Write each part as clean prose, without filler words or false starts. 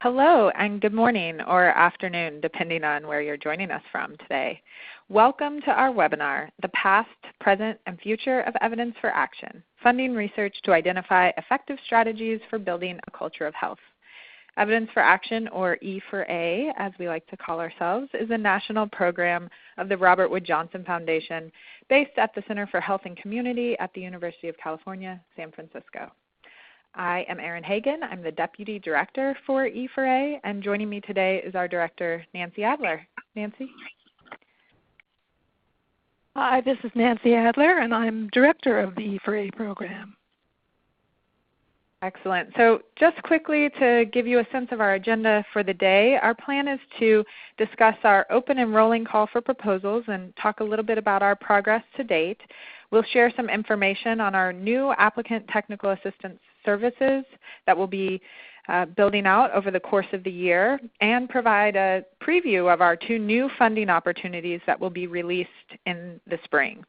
Hello and good morning or afternoon, depending on where you're joining us from today. Welcome to our webinar, The Past, Present, and Future of Evidence for Action, Funding Research to Identify Effective Strategies for Building a Culture of Health. Evidence for Action, or E4A, as we like to call ourselves, is a national program of the Robert Wood Johnson Foundation based at the Center for Health and Community at the University of California, San Francisco. I am Erin Hagan. I'm the Deputy Director for E4A, and joining me today is our Director, Nancy Adler. Nancy? Hi, this is Nancy Adler, and I'm Director of the E4A program. Excellent. So just quickly to give you a sense of our agenda for the day, our plan is to discuss our open and rolling call for proposals and talk a little bit about our progress to date. We'll share some information on our new applicant technical assistance services that we'll be building out over the course of the year, and provide a preview of our two new funding opportunities that will be released in the spring.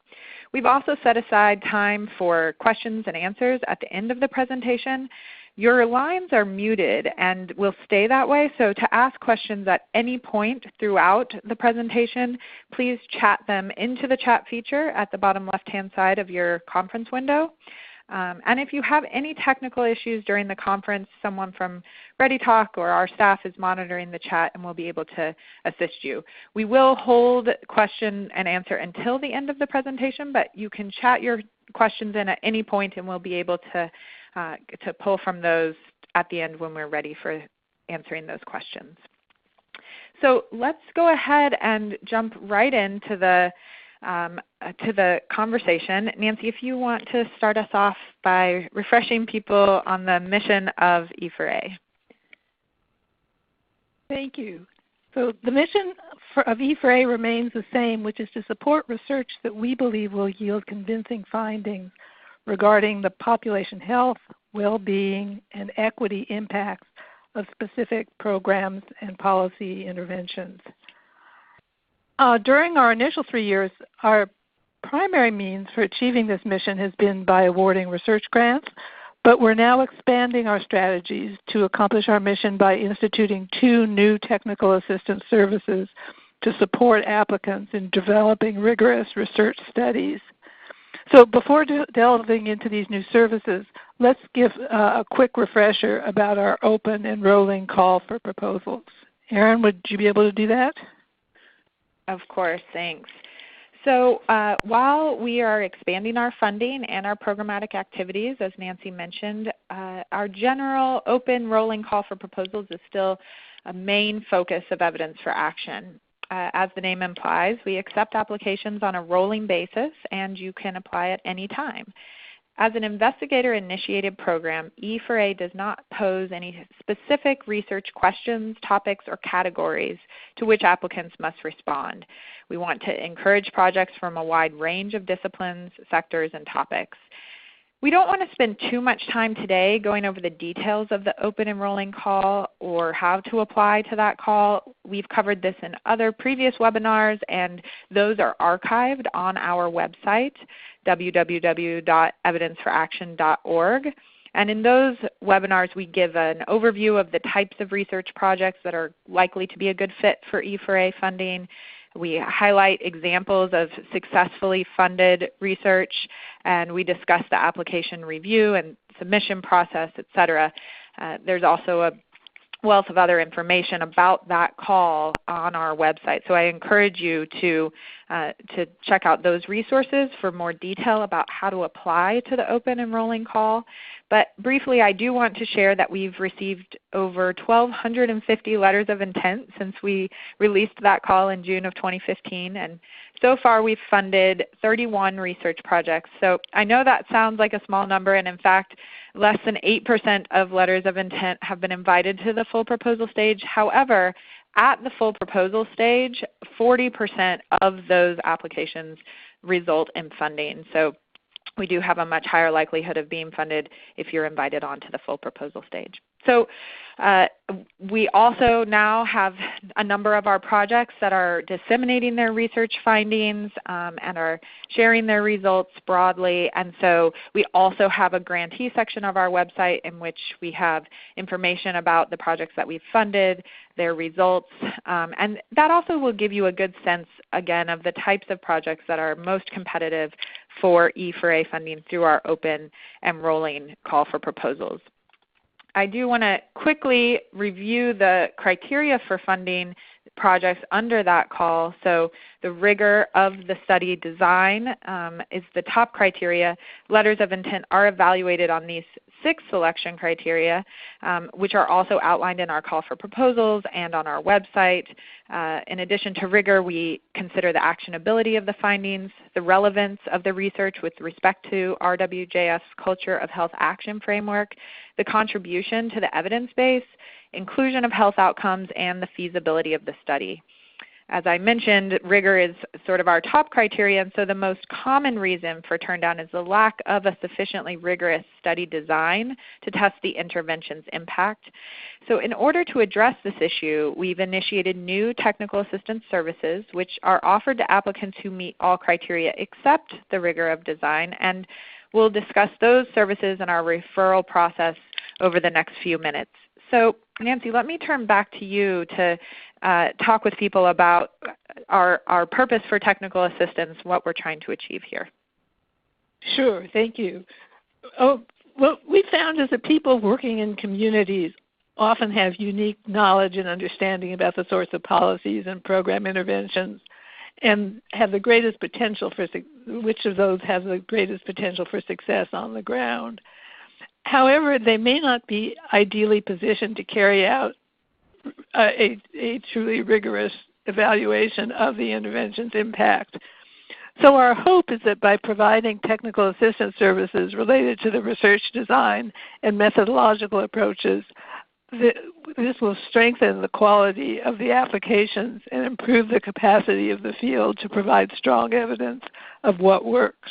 We've also set aside time for questions and answers at the end of the presentation. Your lines are muted and will stay that way, so to ask questions at any point throughout the presentation, please chat them into the chat feature at the bottom left-hand side of your conference window. And if you have any technical issues during the conference, someone from ReadyTalk or our staff is monitoring the chat and will be able to assist you. We will hold question and answer until the end of the presentation, but you can chat your questions in at any point and we'll be able to pull from those at the end when we're ready for answering those questions. So let's go ahead and jump right into the conversation. Nancy, if you want to start us off by refreshing people on the mission of E4A. Thank you. So the mission of E4A remains the same, which is to support research that we believe will yield convincing findings regarding the population health, well-being, and equity impacts of specific programs and policy interventions. During our initial 3 years, our primary means for achieving this mission has been by awarding research grants, but we're now expanding our strategies to accomplish our mission by instituting 2 new technical assistance services to support applicants in developing rigorous research studies. So before delving into these new services, let's give a quick refresher about our open and rolling call for proposals. Erin, would you be able to do that? Of course, thanks. So while we are expanding our funding and our programmatic activities, as Nancy mentioned, our general open rolling call for proposals is still a main focus of evidence for action. As the name implies, we accept applications on a rolling basis and you can apply at any time. As an investigator-initiated program, E4A does not pose any specific research questions, topics, or categories to which applicants must respond. We want to encourage projects from a wide range of disciplines, sectors, and topics. We don't want to spend too much time today going over the details of the open and rolling call or how to apply to that call. We've covered this in other previous webinars, and those are archived on our website, www.evidenceforaction.org. And in those webinars, we give an overview of the types of research projects that are likely to be a good fit for E4A funding. We highlight examples of successfully funded research, and we discuss the application review and submission process, etc. There's also a wealth of other information about that call on our website. So I encourage you to check out those resources for more detail about how to apply to the open and rolling call. But briefly, I do want to share that we've received over 1,250 letters of intent since we released that call in June of 2015. And so far we've funded 31 research projects. So I know that sounds like a small number, and in fact, less than 8% of letters of intent have been invited to the full proposal stage. However, at the full proposal stage, 40% of those applications result in funding. So we do have a much higher likelihood of being funded if you're invited onto the full proposal stage. So we also now have a number of our projects that are disseminating their research findings and are sharing their results broadly. And so we also have a grantee section of our website in which we have information about the projects that we've funded, their results, and that also will give you a good sense, again, of the types of projects that are most competitive for E4A funding through our open and rolling call for proposals. I do want to quickly review the criteria for funding projects under that call. So the rigor of the study design is the top criteria. Letters of intent are evaluated on these 6 selection criteria, which are also outlined in our call for proposals and on our website. In addition to rigor, we consider the actionability of the findings, the relevance of the research with respect to RWJF's Culture of Health Action Framework, the contribution to the evidence base, inclusion of health outcomes, and the feasibility of the study. As I mentioned, rigor is sort of our top criteria, and so the most common reason for turndown is the lack of a sufficiently rigorous study design to test the intervention's impact. So in order to address this issue, we've initiated new technical assistance services which are offered to applicants who meet all criteria except the rigor of design, and we'll discuss those services in our referral process over the next few minutes. So Nancy, let me turn back to you to talk with people about our purpose for technical assistance, what we're trying to achieve here. Sure, thank you. What we found is that people working in communities often have unique knowledge and understanding about the sorts of policies and program interventions and have the greatest potential for, which of those have the greatest potential for success on the ground. However, they may not be ideally positioned to carry out a truly rigorous evaluation of the intervention's impact. So our hope is that by providing technical assistance services related to the research design and methodological approaches, this will strengthen the quality of the applications and improve the capacity of the field to provide strong evidence of what works.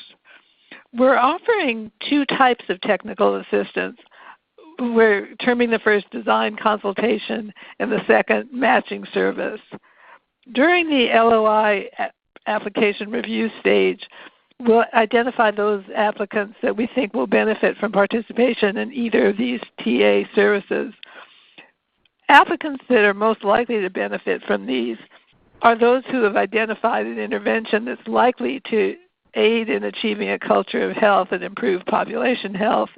We're offering 2 types of technical assistance. We're terming the first design consultation and the second matching service. During the LOI application review stage, we'll identify those applicants that we think will benefit from participation in either of these TA services. Applicants that are most likely to benefit from these are those who have identified an intervention that's likely to aid in achieving a culture of health and improve population health,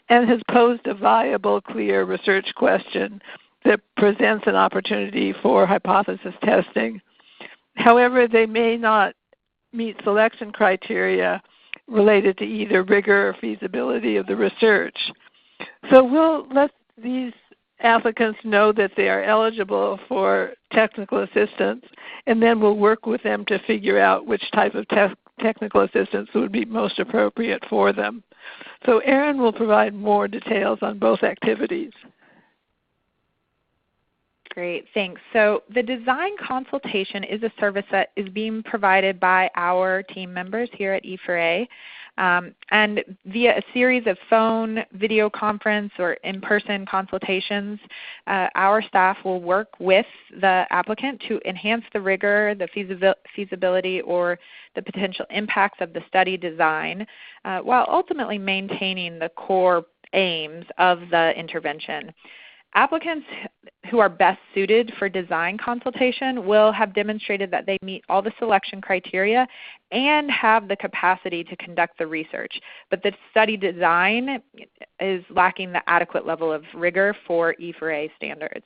and has posed a viable, clear research question that presents an opportunity for hypothesis testing. However, they may not meet selection criteria related to either rigor or feasibility of the research. So we'll let these applicants know that they are eligible for technical assistance, and then we'll work with them to figure out which type of technical assistance would be most appropriate for them. So Erin will provide more details on both activities. Great, thanks. So the design consultation is a service that is being provided by our team members here at E4A. And via a series of phone, video conference, or in-person consultations, our staff will work with the applicant to enhance the rigor, the feasibility, or the potential impacts of the study design, while ultimately maintaining the core aims of the intervention. Applicants who are best suited for design consultation will have demonstrated that they meet all the selection criteria and have the capacity to conduct the research. But the study design is lacking the adequate level of rigor for E4A standards.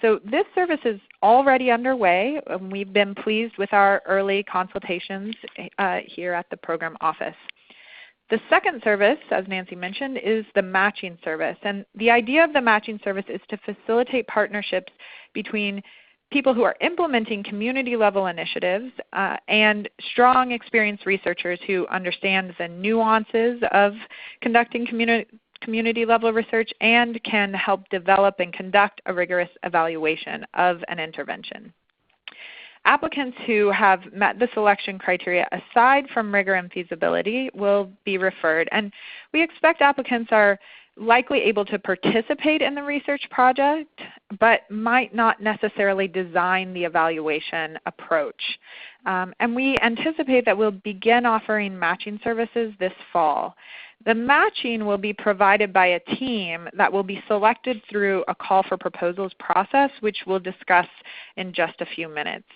So this service is already underway, and we've been pleased with our early consultations here at the program office. The second service, as Nancy mentioned, is the matching service. And the idea of the matching service is to facilitate partnerships between people who are implementing community-level initiatives and strong, experienced researchers who understand the nuances of conducting community-level research and can help develop and conduct a rigorous evaluation of an intervention. applicants who have met the selection criteria aside from rigor and feasibility will be referred. And we expect applicants are likely able to participate in the research project, but might not necessarily design the evaluation approach. And we anticipate that we'll begin offering matching services this fall. The matching will be provided by a team that will be selected through a call for proposals process, which we'll discuss in just a few minutes.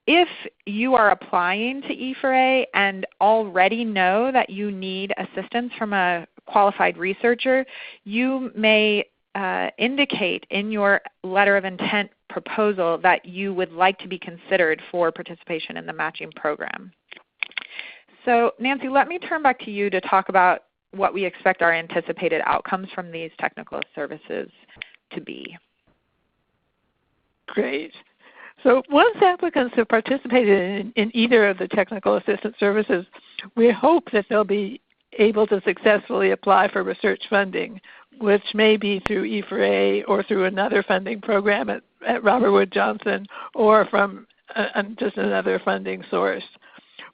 If you are applying to E4A and already know that you need assistance from a qualified researcher, you may indicate in your letter of intent proposal that you would like to be considered for participation in the matching program. So Nancy, let me turn back to you to talk about what we expect our anticipated outcomes from these technical services to be. Great. So once applicants have participated in either of the technical assistance services, we hope that they'll be able to successfully apply for research funding, which may be through E4A or through another funding program at Robert Wood Johnson or from just another funding source.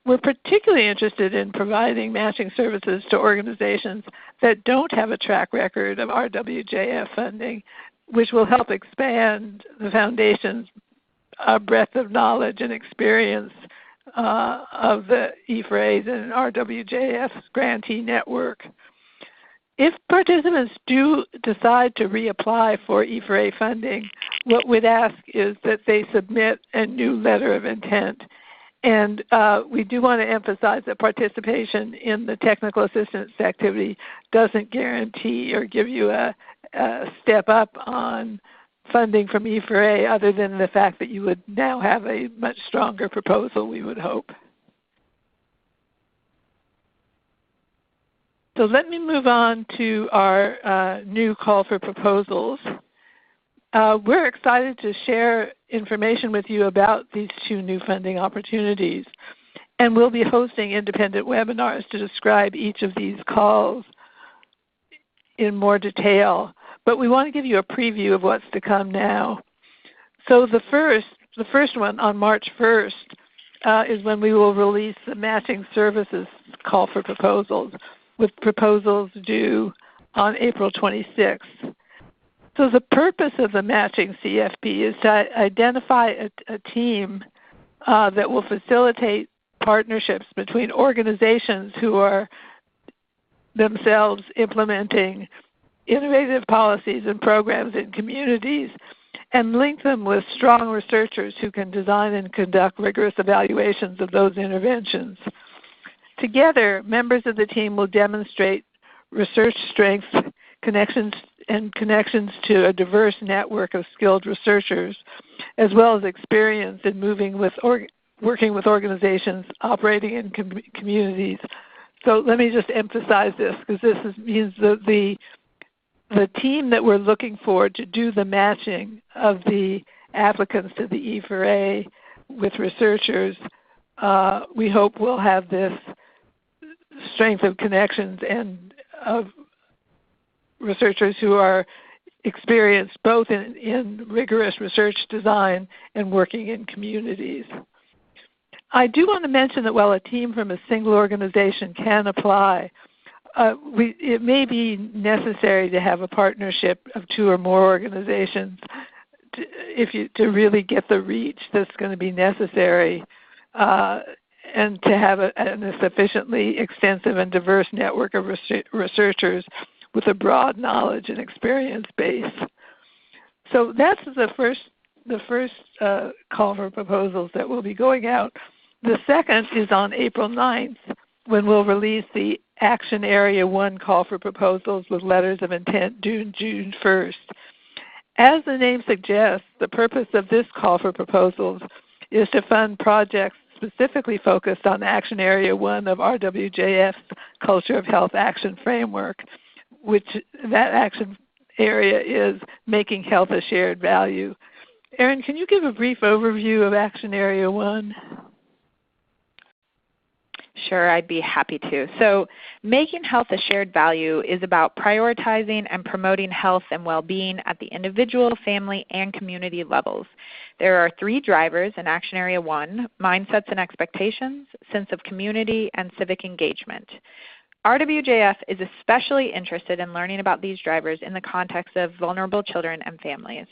We're particularly interested in providing matching services to organizations that don't have a track record of RWJF funding, which will help expand the Foundation's breadth of knowledge and experience of the E4A's and RWJF's grantee network. If participants do decide to reapply for E4A funding, what we'd ask is that they submit a new letter of intent. And we do want to emphasize that participation in the technical assistance activity doesn't guarantee or give you a step up on funding from E4A other than the fact that you would now have a much stronger proposal, we would hope. So let me move on to our new call for proposals. We're excited to share information with you about these two new funding opportunities, and we'll be hosting independent webinars to describe each of these calls in more detail. But we want to give you a preview of what's to come now. So the first one on March 1st is when we will release the matching services call for proposals, with proposals due on April 26th. So the purpose of the matching CFP is to identify a team that will facilitate partnerships between organizations who are themselves implementing innovative policies and programs in communities and link them with strong researchers who can design and conduct rigorous evaluations of those interventions. Together, members of the team will demonstrate research strengths, connections to a diverse network of skilled researchers, as well as experience in working with organizations operating in communities. So let me just emphasize this, because this means that the team that we're looking for to do the matching of the applicants to the E4A with researchers, we hope will have this strength of connections and of researchers who are experienced both in rigorous research design and working in communities. I do want to mention that while a team from a single organization can apply, it may be necessary to have a partnership of two or more organizations to really get the reach that's going to be necessary and to have a sufficiently extensive and diverse network of researchers with a broad knowledge and experience base. So that's the first call for proposals that will be going out. The second is on April 9th, when we'll release the Action Area 1 call for proposals with letters of intent due June 1st. As the name suggests, the purpose of this call for proposals is to fund projects specifically focused on Action Area 1 of RWJF's Culture of Health Action Framework, which that action area is making health a shared value. Erin, can you give a brief overview of Action Area 1? Sure, I'd be happy to. So making health a shared value is about prioritizing and promoting health and well-being at the individual, family, and community levels. There are 3 drivers in Action Area 1, mindsets and expectations, sense of community, and civic engagement. RWJF is especially interested in learning about these drivers in the context of vulnerable children and families.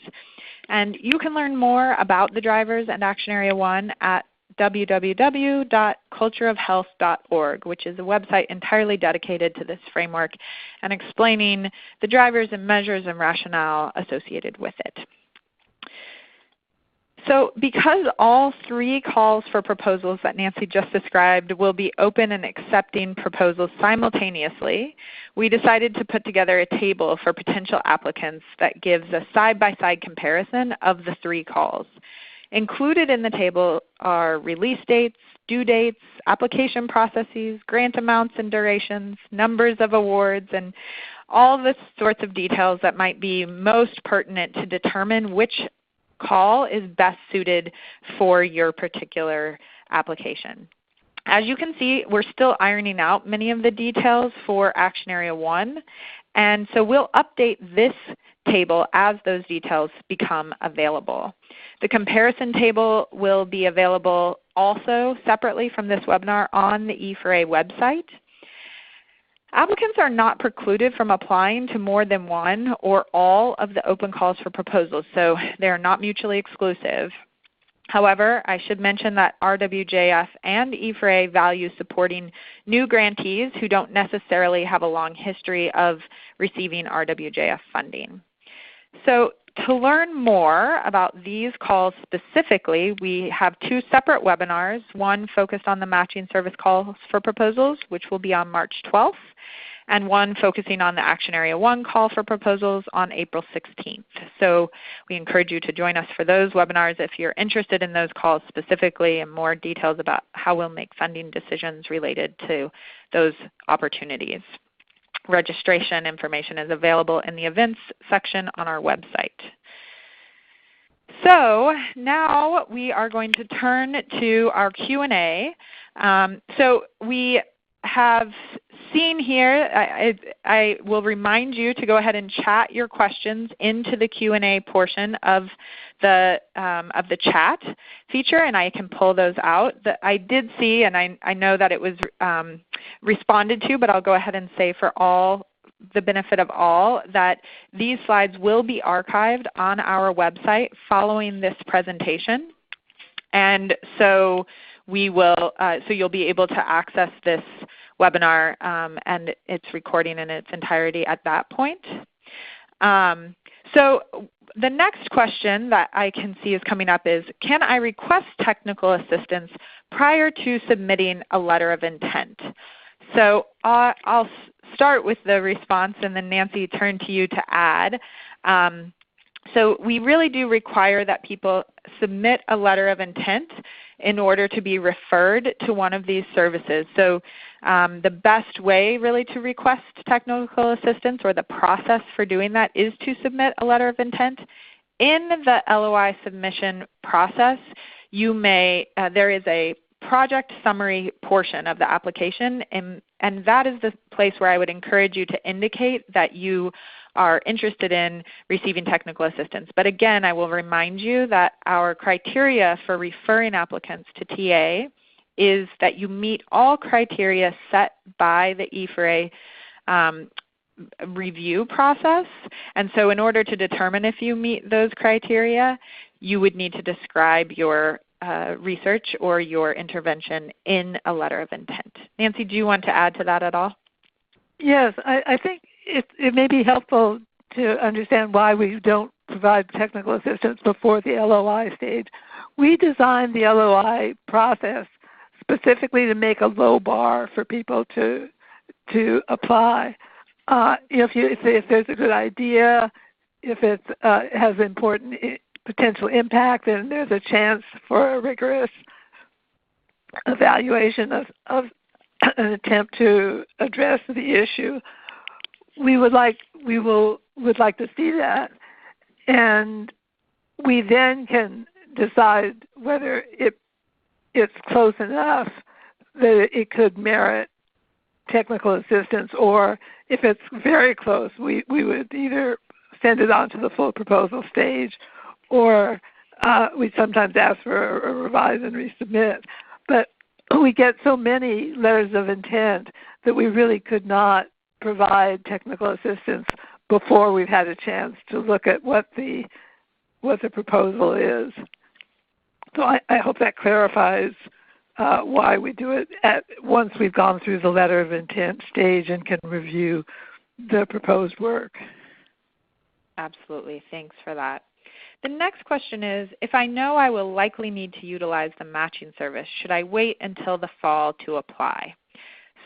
And you can learn more about the drivers and Action Area 1 at www.cultureofhealth.org, which is a website entirely dedicated to this framework and explaining the drivers and measures and rationale associated with it. So because all 3 calls for proposals that Nancy just described will be open and accepting proposals simultaneously, we decided to put together a table for potential applicants that gives a side-by-side comparison of the 3 calls. Included in the table are release dates, due dates, application processes, grant amounts and durations, numbers of awards, and all the sorts of details that might be most pertinent to determine which call is best suited for your particular application. As you can see, we're still ironing out many of the details for Action Area 1, and so we'll update this table as those details become available. The comparison table will be available also separately from this webinar on the E4A website. Applicants are not precluded from applying to more than one or all of the open calls for proposals, so they are not mutually exclusive. However, I should mention that RWJF and E4A value supporting new grantees who don't necessarily have a long history of receiving RWJF funding. So to learn more about these calls specifically, we have 2 separate webinars, one focused on the matching service calls for proposals, which will be on March 12th, and one focusing on the Action Area 1 call for proposals on April 16th. So we encourage you to join us for those webinars if you're interested in those calls specifically and more details about how we'll make funding decisions related to those opportunities. Registration information is available in the events section on our website. So now we are going to turn to our Q&A. So we have seen here, I will remind you to go ahead and chat your questions into the Q&A portion of the chat feature, and I can pull those out. I did see, and I know that it was responded to, but I'll go ahead and say for the benefit of all, that these slides will be archived on our website following this presentation. And so you'll be able to access this webinar and its recording in its entirety at that point. So the next question that I can see is coming up is, can I request technical assistance prior to submitting a letter of intent? So I'll start with the response, and then Nancy, turn to you to add. So we really do require that people submit a letter of intent in order to be referred to one of these services. So the best way really to request technical assistance, or the process for doing that, is to submit a letter of intent. In the LOI submission process, there is a project summary portion of the application, and that is the place where I would encourage you to indicate that you are interested in receiving technical assistance. But again, I will remind you that our criteria for referring applicants to TA is that you meet all criteria set by the E4A review process. And so in order to determine if you meet those criteria, you would need to describe your research or your intervention in a letter of intent. Nancy, do you want to add to that at all? Yes, I think it may be helpful to understand why we don't provide technical assistance before the LOI stage. We designed the LOI process specifically to make a low bar for people to apply. If there's a good idea, if it has important potential impact, then there's a chance for a rigorous evaluation of an attempt to address the issue. We would like to see that, and we then can decide whether it's close enough that it could merit technical assistance, or if it's very close, we would either send it on to the full proposal stage, or we sometimes ask for a revise and resubmit. But we get so many letters of intent that we really could not provide technical assistance before we've had a chance to look at what the proposal is. So I hope that clarifies why we do it once we've gone through the letter of intent stage and can review the proposed work. Absolutely. Thanks for that. The next question is, if I know I will likely need to utilize the matching service, should I wait until the fall to apply?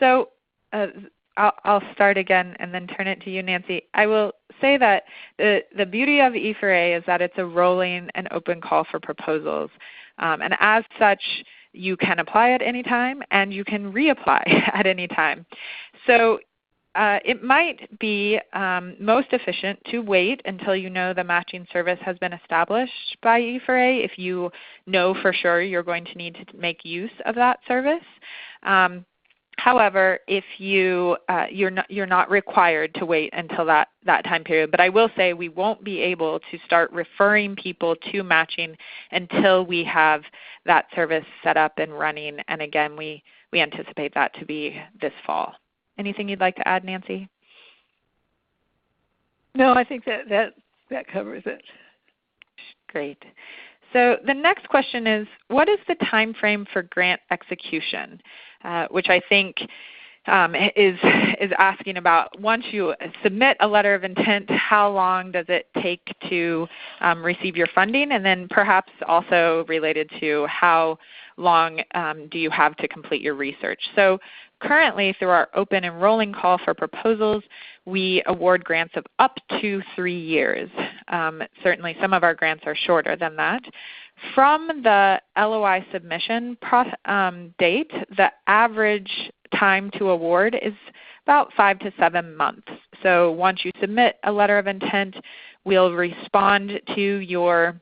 So I'll start again and then turn it to you, Nancy. I will say that the beauty of E4A is that it's a rolling and open call for proposals. And as such, you can apply at any time and you can reapply at any time. So it might be most efficient to wait until you know the matching service has been established by E4A if you know for sure you're going to need to make use of that service. However, if you're not required to wait until that time period. But I will say we won't be able to start referring people to matching until we have that service set up and running. And again, we anticipate that to be this fall. Anything you'd like to add, Nancy? No, I think that covers it. Great. So the next question is, what is the time frame for grant execution? Which I think is asking about, once you submit a letter of intent, how long does it take to receive your funding? And then perhaps also related to how long do you have to complete your research? So currently, through our open and rolling call for proposals, we award grants of up to 3 years. Certainly some of our grants are shorter than that. From the LOI submission date, the average time to award is about 5 to 7 months. So once you submit a letter of intent, we'll respond to your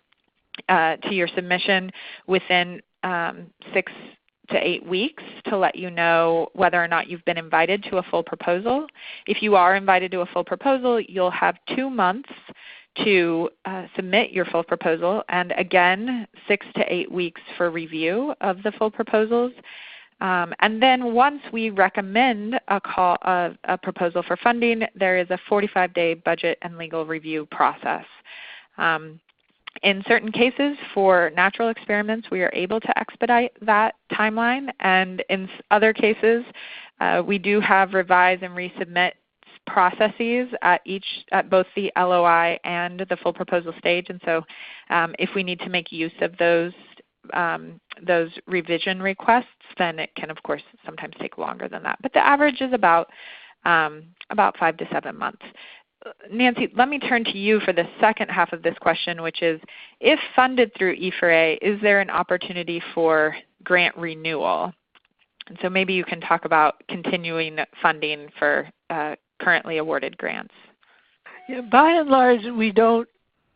submission within 6 to 8 weeks to let you know whether or not you've been invited to a full proposal. If you are invited to a full proposal, you'll have 2 months to submit your full proposal, and again 6 to 8 weeks for review of the full proposals. And then once we recommend a proposal for funding, there is a 45-day budget and legal review process. In certain cases, for natural experiments, we are able to expedite that timeline, and in other cases, we do have revise and resubmit processes at both the LOI and the full proposal stage. And so, if we need to make use of those revision requests, then it can, of course, sometimes take longer than that. But the average is about 5 to 7 months. Nancy, let me turn to you for the second half of this question, which is, if funded through E4A, is there an opportunity for grant renewal? And so maybe you can talk about continuing funding for currently awarded grants. Yeah, by and large, we don't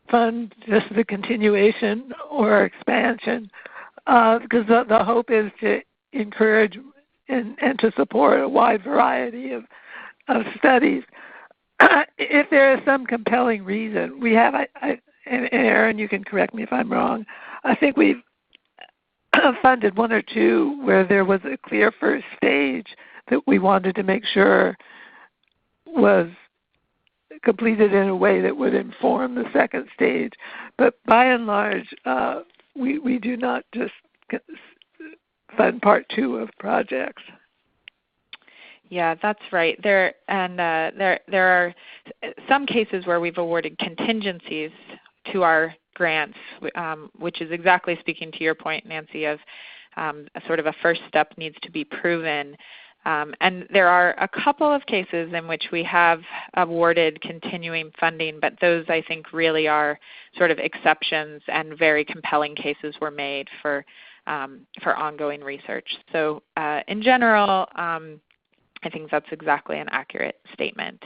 fund just the continuation or expansion because the hope is to encourage and to support a wide variety of studies. If there is some compelling reason, we have, and Erin, you can correct me if I'm wrong, I think we've funded 1 or 2 where there was a clear first stage that we wanted to make sure was completed in a way that would inform the second stage. But by and large, we do not just fund part 2 of projects. Yeah, that's right. There are some cases where we've awarded contingencies to our grants, which is exactly speaking to your point, Nancy, of a sort of a first step needs to be proven. And there are a couple of cases in which we have awarded continuing funding, but those I think really are sort of exceptions, and very compelling cases were made for ongoing research. So in general, I think that's exactly an accurate statement.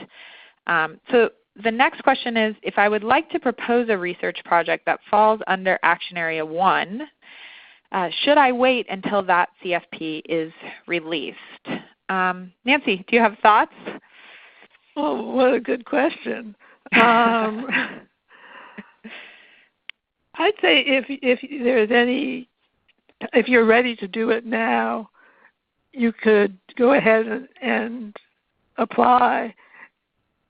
So the next question is, if I would like to propose a research project that falls under Action Area 1, should I wait until that CFP is released? Nancy, do you have thoughts? Oh, what a good question. I'd say if you're ready to do it now, you could go ahead and apply,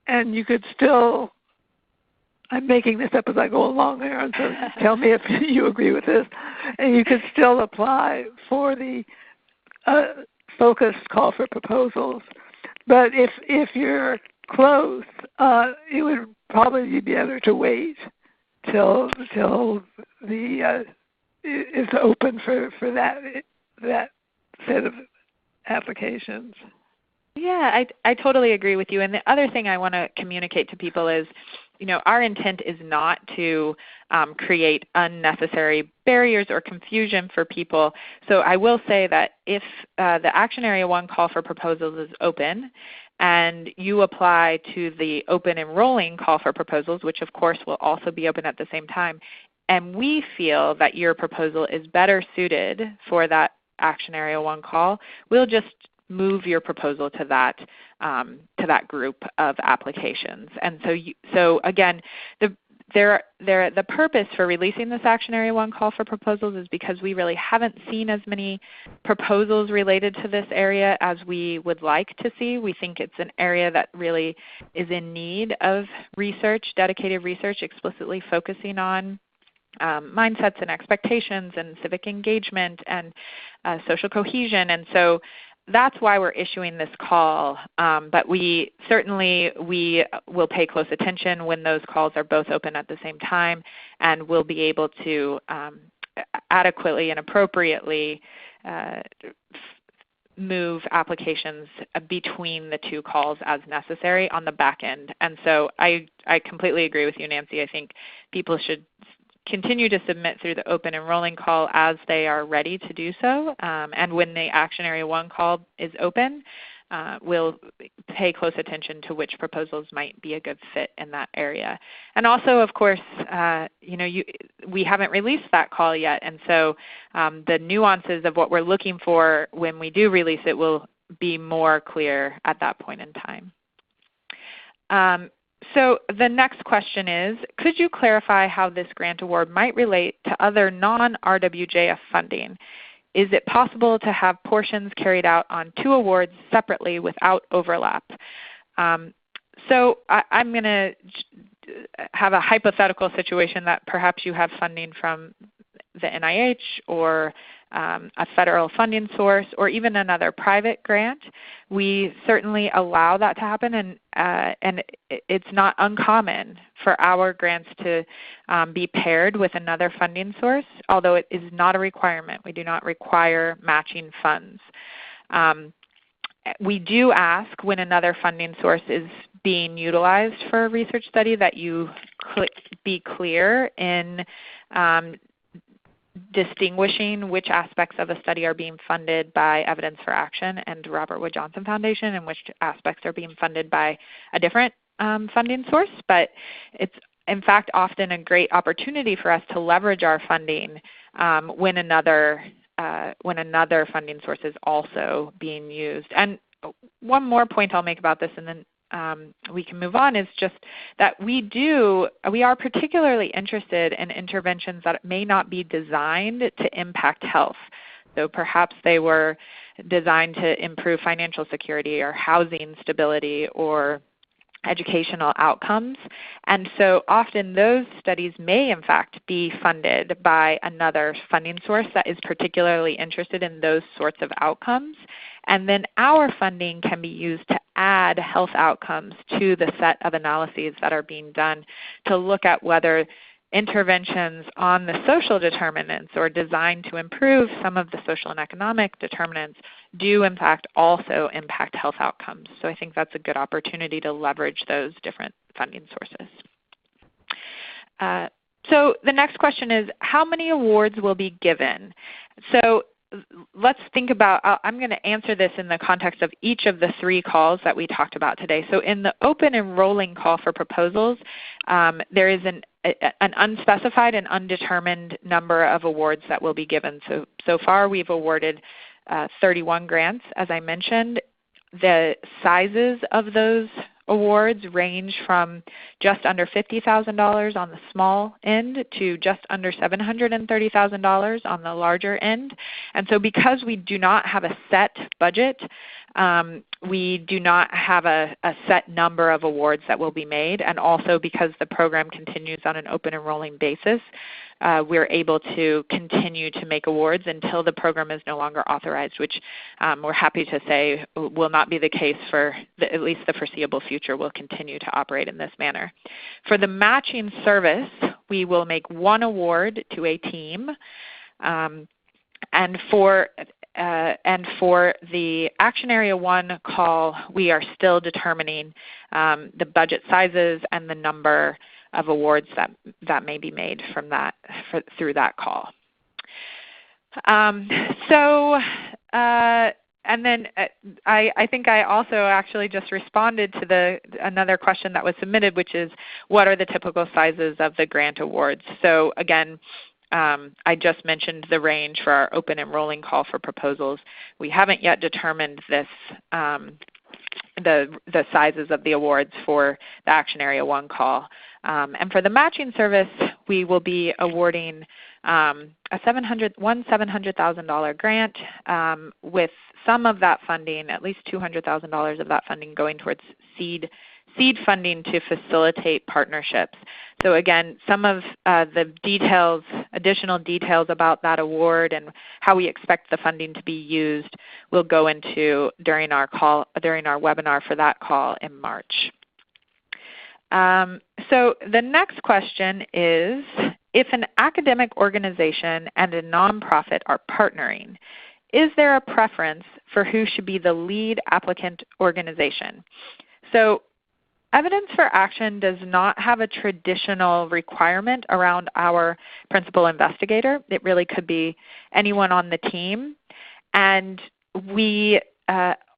and you could still, I'm making this up as I go along here, so tell me if you agree with this, and you could still apply for the focused call for proposals. But if you're close, it would probably be better to wait till the is open for that set of applications. Yeah, I totally agree with you. And the other thing I want to communicate to people is, our intent is not to create unnecessary barriers or confusion for people. So I will say that if the Action Area 1 call for proposals is open, and you apply to the open enrolling call for proposals, which of course will also be open at the same time, and we feel that your proposal is better suited for that Action Area 1 call, we'll just move your proposal to that group of applications. And so again, the purpose for releasing this Action Area 1 call for proposals is because we really haven't seen as many proposals related to this area as we would like to see. We think it's an area that really is in need of research, dedicated research, explicitly focusing on mindsets and expectations and civic engagement and social cohesion. And so that's why we're issuing this call, but we will pay close attention when those calls are both open at the same time, and we'll be able to adequately and appropriately move applications between the two calls as necessary on the back end. And so I completely agree with you, Nancy. I think people should continue to submit through the open enrolling call as they are ready to do so. And when the Action Area 1 call is open, we'll pay close attention to which proposals might be a good fit in that area. And also, of course, we haven't released that call yet, and so the nuances of what we're looking for when we do release it will be more clear at that point in time. So the next question is, could you clarify how this grant award might relate to other non-RWJF funding? Is it possible to have portions carried out on two awards separately without overlap? So I'm going to have a hypothetical situation that perhaps you have funding from the NIH or a federal funding source or even another private grant. We certainly allow that to happen, and it's not uncommon for our grants to be paired with another funding source, although it is not a requirement. We do not require matching funds. We do ask when another funding source is being utilized for a research study that you be clear in distinguishing which aspects of a study are being funded by Evidence for Action and Robert Wood Johnson Foundation and which aspects are being funded by a different funding source. But it's in fact often a great opportunity for us to leverage our funding when another funding source is also being used. And one more point I'll make about this, and then we can move on, is just that we are particularly interested in interventions that may not be designed to impact health. So perhaps they were designed to improve financial security or housing stability or educational outcomes. And so often those studies may in fact be funded by another funding source that is particularly interested in those sorts of outcomes. And then our funding can be used to add health outcomes to the set of analyses that are being done to look at whether interventions on the social determinants or designed to improve some of the social and economic determinants do in fact also impact health outcomes. So I think that's a good opportunity to leverage those different funding sources. So the next question is, how many awards will be given? So let's think about, I'm going to answer this in the context of each of the 3 calls that we talked about today. So in the open and rolling call for proposals, there is an unspecified and undetermined number of awards that will be given. So far we've awarded 31 grants, as I mentioned. The sizes of those awards range from just under $50,000 on the small end to just under $730,000 on the larger end. And so because we do not have a set budget, we do not have a set number of awards that will be made, and also because the program continues on an open and rolling basis, we're able to continue to make awards until the program is no longer authorized, which we're happy to say will not be the case for at least the foreseeable future. We'll continue to operate in this manner. For the matching service, we will make 1 award to a team. And for the Action Area 1 call, we are still determining the budget sizes and the number of awards that may be made from through that call. And then I think I also actually just responded to another question that was submitted, which is what are the typical sizes of the grant awards? So again, I just mentioned the range for our open and rolling call for proposals. We haven't yet determined this, the sizes of the awards for the Action Area 1 call. And for the matching service, we will be awarding one $700,000 grant with some of that funding, at least $200,000 of that funding going towards seed funding to facilitate partnerships. So again, some of the details, additional details about that award and how we expect the funding to be used will go into during our webinar for that call in March. So the next question is, if an academic organization and a nonprofit are partnering, is there a preference for who should be the lead applicant organization? So Evidence for Action does not have a traditional requirement around our principal investigator. It really could be anyone on the team. And we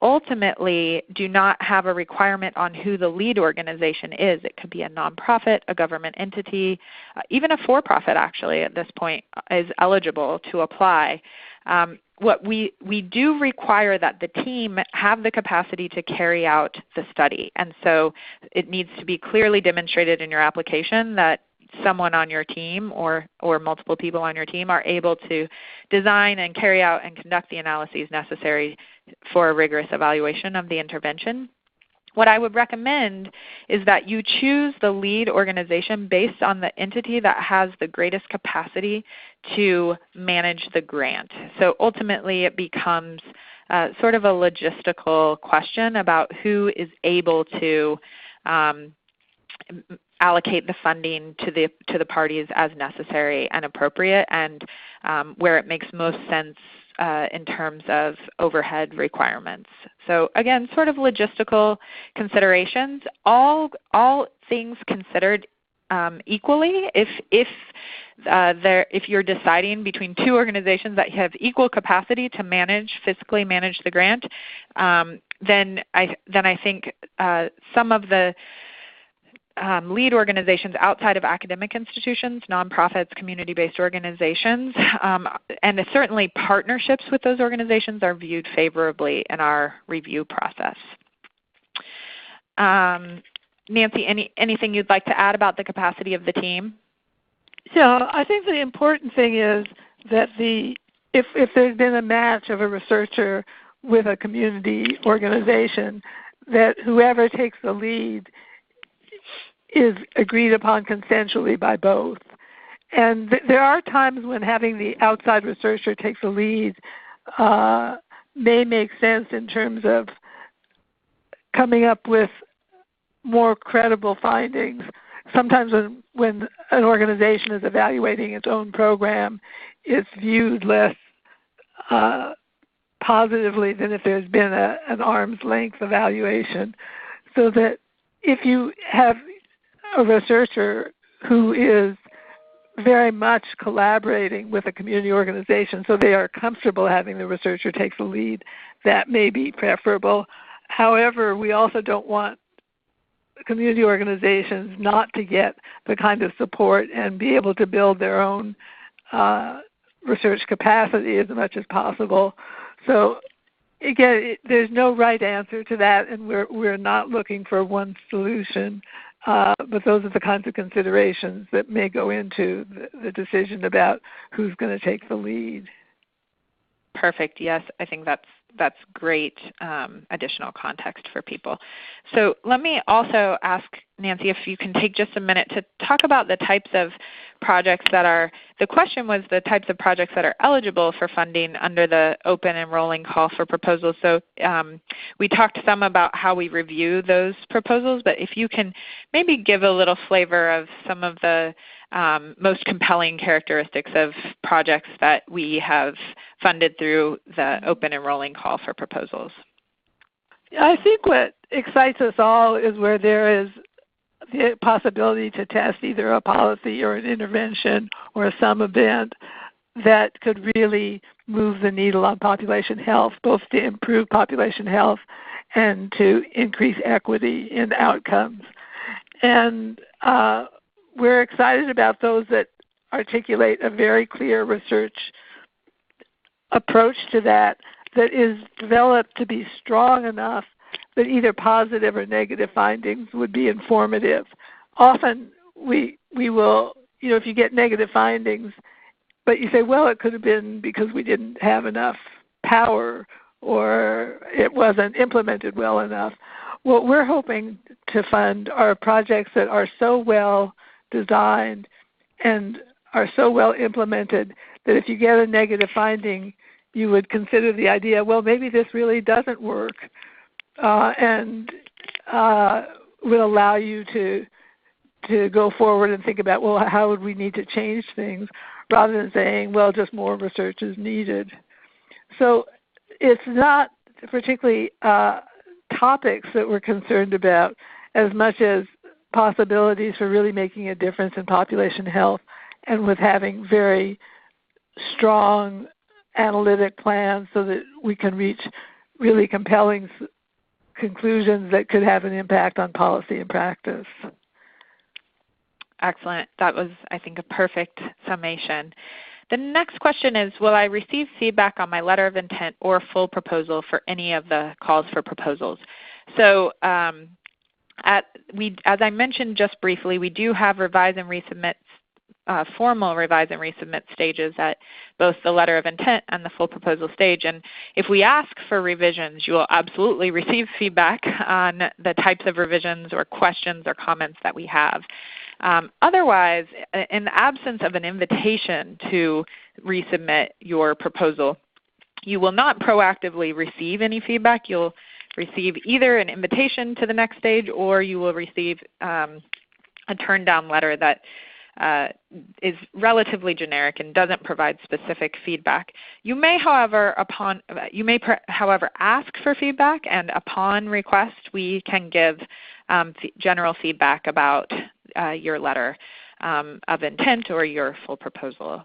ultimately do not have a requirement on who the lead organization is. It could be a nonprofit, a government entity, even a for-profit actually at this point is eligible to apply. What we do require that the team have the capacity to carry out the study. And so it needs to be clearly demonstrated in your application that someone on your team or multiple people on your team are able to design and carry out and conduct the analyses necessary for a rigorous evaluation of the intervention. What I would recommend is that you choose the lead organization based on the entity that has the greatest capacity to manage the grant. So ultimately it becomes sort of a logistical question about who is able to allocate the funding to the parties as necessary and appropriate, and where it makes most sense in terms of overhead requirements. So again, sort of logistical considerations. All things considered equally, if you're deciding between 2 organizations that have equal capacity to physically manage the grant, then I think some of the lead organizations outside of academic institutions, nonprofits, community-based organizations, and certainly partnerships with those organizations are viewed favorably in our review process. Nancy, anything you'd like to add about the capacity of the team? Yeah, I think the important thing is that if there's been a match of a researcher with a community organization, that whoever takes the lead is agreed upon consensually by both. And there are times when having the outside researcher take the lead may make sense in terms of coming up with more credible findings. Sometimes when an organization is evaluating its own program, it's viewed less positively than if there's been an arm's length evaluation. So that if you have a researcher who is very much collaborating with a community organization, so they are comfortable having the researcher take the lead. That may be preferable. However, we also don't want community organizations not to get the kind of support and be able to build their own research capacity as much as possible. So again, there's no right answer to that, and we're not looking for one solution. But those are the kinds of considerations that may go into the decision about who's going to take the lead. Perfect. Yes, I think that's great additional context for people. So let me also ask Nancy if you can take just a minute to talk about the types of projects that are, the question was the types of projects that are eligible for funding under the open and rolling call for proposals. So we talked some about how we review those proposals, but if you can maybe give a little flavor of some of the most compelling characteristics of projects that we have funded through the open and rolling call for proposals. I think what excites us all is where there is the possibility to test either a policy or an intervention or some event that could really move the needle on population health, both to improve population health and to increase equity in outcomes. And we're excited about those that articulate a very clear research approach to that is developed to be strong enough that either positive or negative findings would be informative. Often we will, if you get negative findings, but you say, well, it could have been because we didn't have enough power or it wasn't implemented well enough. What we're hoping to fund are projects that are so well designed and are so well implemented that if you get a negative finding, you would consider the idea, well, maybe this really doesn't work, and will allow you to go forward and think about, well, how would we need to change things, rather than saying, well, just more research is needed. So it's not particularly topics that we're concerned about as much as possibilities for really making a difference in population health, and with having very strong analytic plans so that we can reach really compelling conclusions that could have an impact on policy and practice. Excellent. That was, I think, a perfect summation. The next question is, will I receive feedback on my letter of intent or full proposal for any of the calls for proposals? So as I mentioned just briefly, we do have revise and resubmit, formal revise and resubmit stages at both the letter of intent and the full proposal stage. And if we ask for revisions, you will absolutely receive feedback on the types of revisions or questions or comments that we have. Otherwise, in the absence of an invitation to resubmit your proposal, you will not proactively receive any feedback. You'll receive either an invitation to the next stage, or you will receive a turn down letter that is relatively generic and doesn't provide specific feedback. You may, however, ask for feedback, and upon request, we can give general feedback about your letter of intent or your full proposal.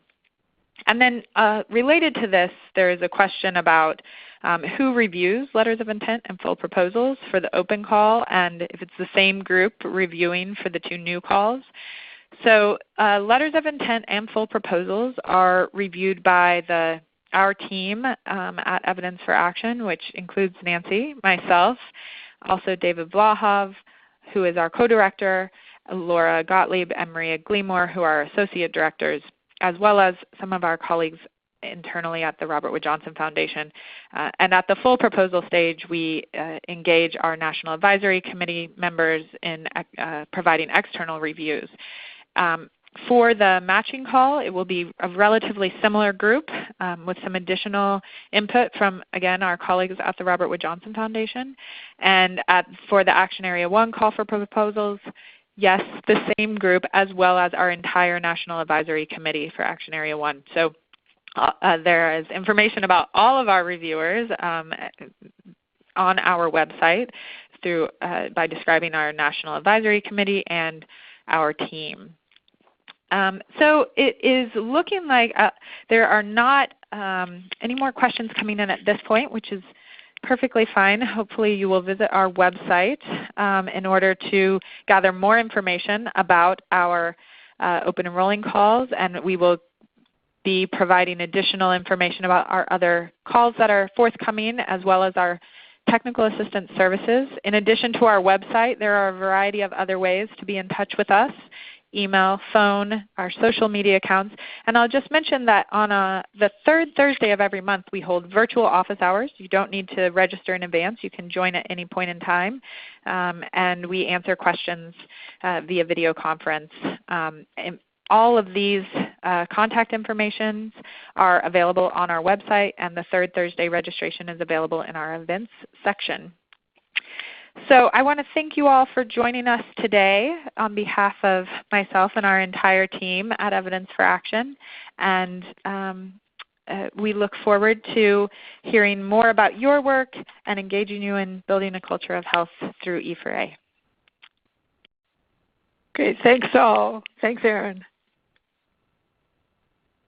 And then related to this, there is a question about who reviews letters of intent and full proposals for the open call, and if it's the same group reviewing for the two new calls. So letters of intent and full proposals are reviewed by our team at Evidence for Action, which includes Nancy, myself, also David Blahov, who is our co-director, Laura Gottlieb and Maria Gleamore, who are associate directors, as well as some of our colleagues internally at the Robert Wood Johnson Foundation. And at the full proposal stage, we engage our National Advisory Committee members in providing external reviews. For the matching call, it will be a relatively similar group with some additional input from, again, our colleagues at the Robert Wood Johnson Foundation. And for the Action Area 1 call for proposals, yes, the same group, as well as our entire National Advisory Committee for Action Area 1. So there is information about all of our reviewers on our website by describing our National Advisory Committee and our team. So it is looking like there are not any more questions coming in at this point, which is perfectly fine. Hopefully you will visit our website in order to gather more information about our open enrolling calls, and we will be providing additional information about our other calls that are forthcoming, as well as our technical assistance services. In addition to our website, there are a variety of other ways to be in touch with us: email, phone, our social media accounts. And I'll just mention that on the third Thursday of every month we hold virtual office hours. You don't need to register in advance. You can join at any point in time. And we answer questions via video conference. And all of these contact informations are available on our website, and the third Thursday registration is available in our events section. So I want to thank you all for joining us today on behalf of myself and our entire team at Evidence for Action. And we look forward to hearing more about your work and engaging you in building a culture of health through E4A. Great. Thanks all. Thanks, Erin.